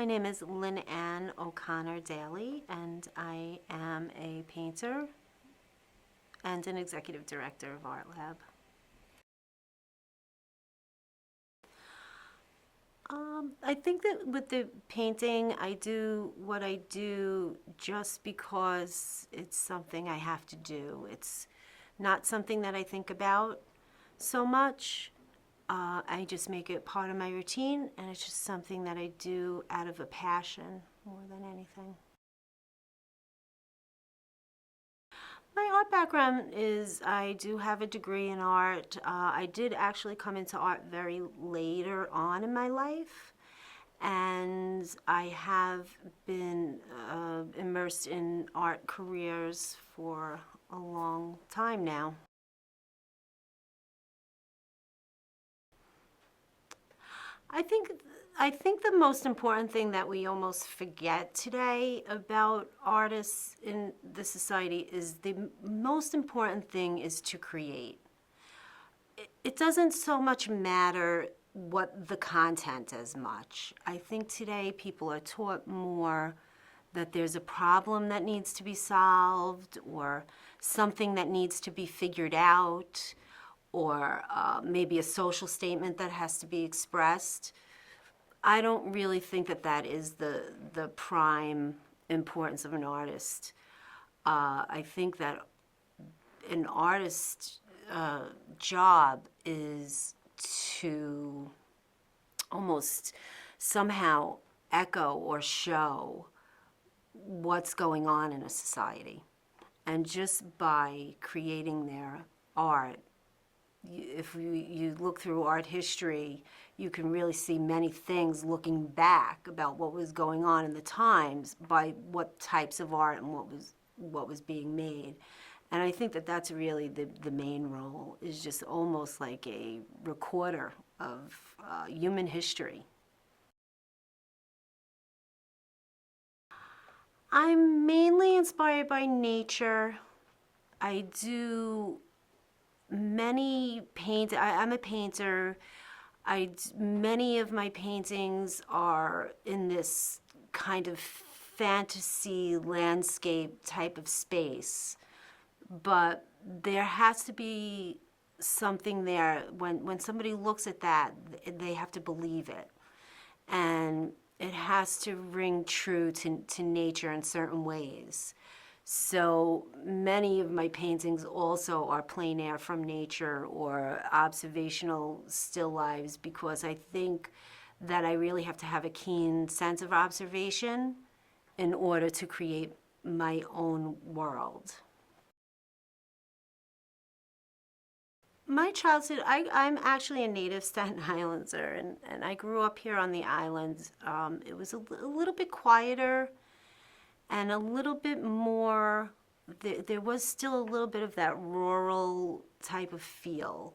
My name is Lynneanne O'Connor Daly, and I am a painter and an executive director of Art Lab. I think that with the painting, I do what I do just because it's something I have to do. It's not something that I think about so much. I just make it part of my routine, and it's just something that I do out of a passion more than anything. My art background is I do have a degree in art. I did actually come into art very later on in my life, and I have been immersed in art careers for a long time now. I think I think the most important thing that we almost forget today about artists in the society is the most important thing is to create. It doesn't so much matter what the content as much. I think today people are taught more that there's a problem that needs to be solved or something that needs to be figured out or maybe a social statement that has to be expressed. I don't really think that that is the prime importance of an artist. I think that an artist's job is to almost somehow echo or show what's going on in a society. And just by creating their art, if you look through art history, you can really see many things looking back about what was going on in the times by what types of art and what was being made. And I think that that's really the main role, is just almost like a recorder of human history. I'm mainly inspired by nature. I do I'm a painter. Many of my paintings are in this kind of fantasy landscape type of space, but there has to be something there. When somebody looks at that, they have to believe it, and it has to ring true to nature in certain ways. So many of my paintings also are plein air from nature or observational still lives, because I think that I really have to have a keen sense of observation in order to create my own world. My childhood, I'm actually a native Staten Islander, and I grew up here on the island. It was a little bit quieter and a little bit more, there was still a little bit of that rural type of feel.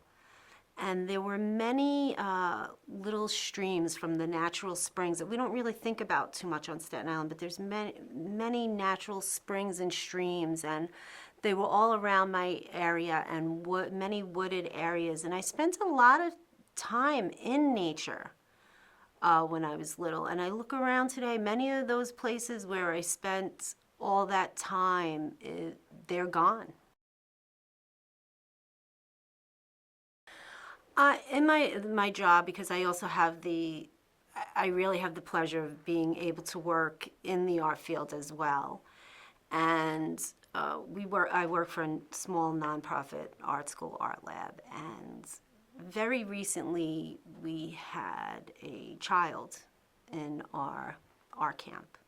And there were many little streams from the natural springs that we don't really think about too much on Staten Island, but there's many natural springs and streams, and they were all around my area and many wooded areas. And I spent a lot of time in nature when I was little. And I look around today, many of those places where I spent all that time, they're gone. In my job, because I also have I really have the pleasure of being able to work in the art field as well. And I work for a small nonprofit art school, Art Lab, and very recently we had a child in our camp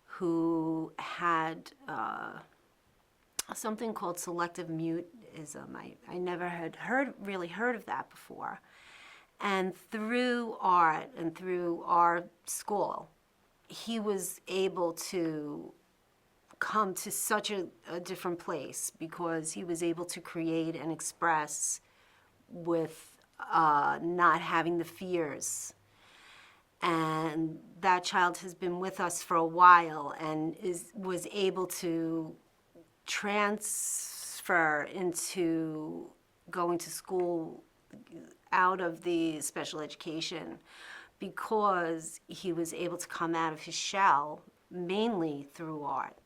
who had something called selective mutism. I never had really heard of that before. And through art and through our school, he was able to come to such a different place, because he was able to create and express with not having the fears. And that child has been with us for a while and was able to transfer into going to school out of the special education, because he was able to come out of his shell mainly through art.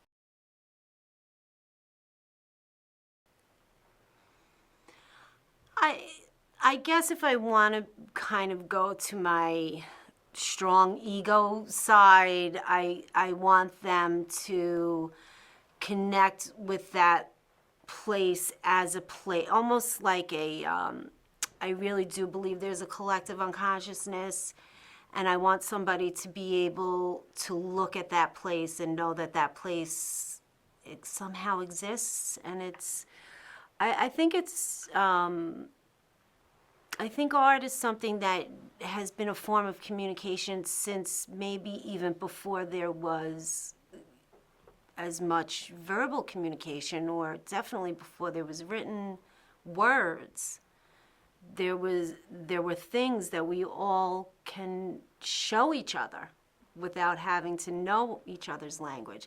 I guess if I want to kind of go to my strong ego side, I want them to connect with that place as a place, almost like a, I really do believe there's a collective unconsciousness, and I want somebody to be able to look at that place and know that that place, it somehow exists, and it's, I think it's, I think art is something that has been a form of communication since maybe even before there was as much verbal communication, or definitely before there was written words. There were things that we all can show each other without having to know each other's language.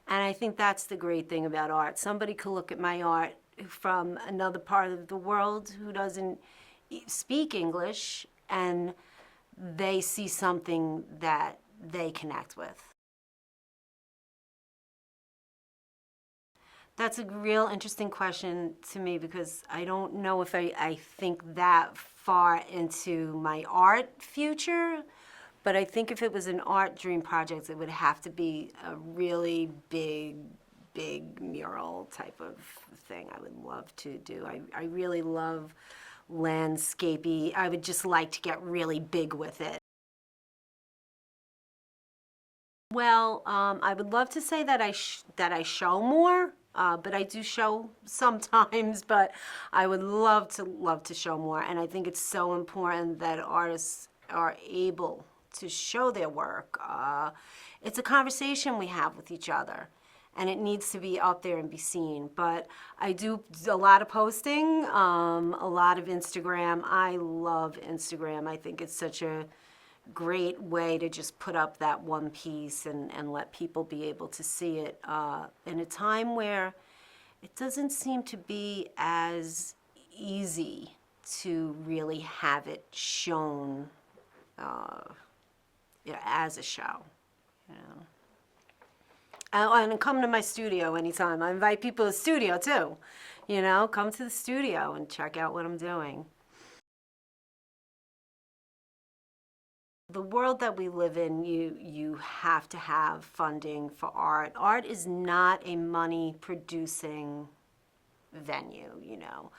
And I think that's the great thing about art. Somebody could look at my art from another part of the world who doesn't speak English, and they see something that they connect with. That's a real interesting question to me, because I don't know if I think that far into my art future, but I think if it was an art dream project, it would have to be a really big mural type of thing I would love to do. I really love landscapey. I would just like to get really big with it. Well, I would love to say that I show more, but I do show sometimes. But I would love to show more, and I think it's so important that artists are able to show their work. It's a conversation we have with each other, and it needs to be out there and be seen. But I do a lot of posting, a lot of Instagram. I love Instagram. I think it's such a great way to just put up that one piece and let people be able to see it in a time where it doesn't seem to be as easy to really have it shown as a show, you know. And come to my studio anytime. I invite people to the studio too, you know. Come to the studio and check out what I'm doing. The world that we live in, you have to have funding for art. Art is not a money-producing venue, you know.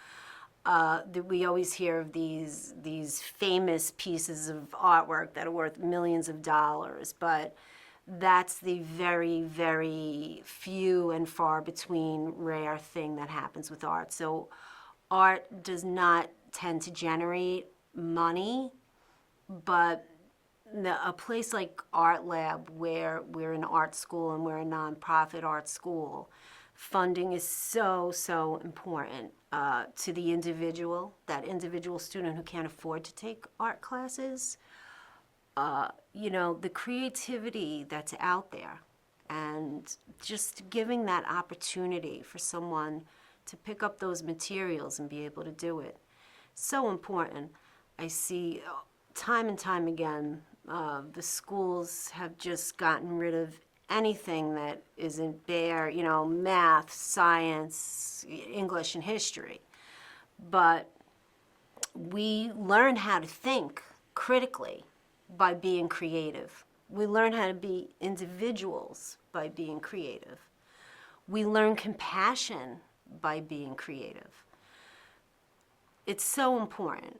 We always hear of these famous pieces of artwork that are worth millions of dollars, but that's the very few and far between rare thing that happens with art. So art does not tend to generate money, but a place like Art Lab, where we're an art school and we're a nonprofit art school, funding is so important to the individual, that individual student who can't afford to take art classes. You know, the creativity that's out there, and just giving that opportunity for someone to pick up those materials and be able to do it. So important. I see time and time again, the schools have just gotten rid of anything that isn't bare, you know, math, science, English, and history. But we learn how to think critically by being creative. We learn how to be individuals by being creative. We learn compassion by being creative. It's so important.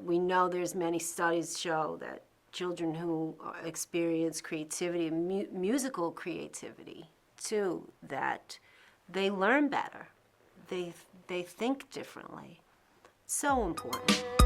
We know there's many studies show that children who experience creativity, musical creativity too, that they learn better. They think differently. So important.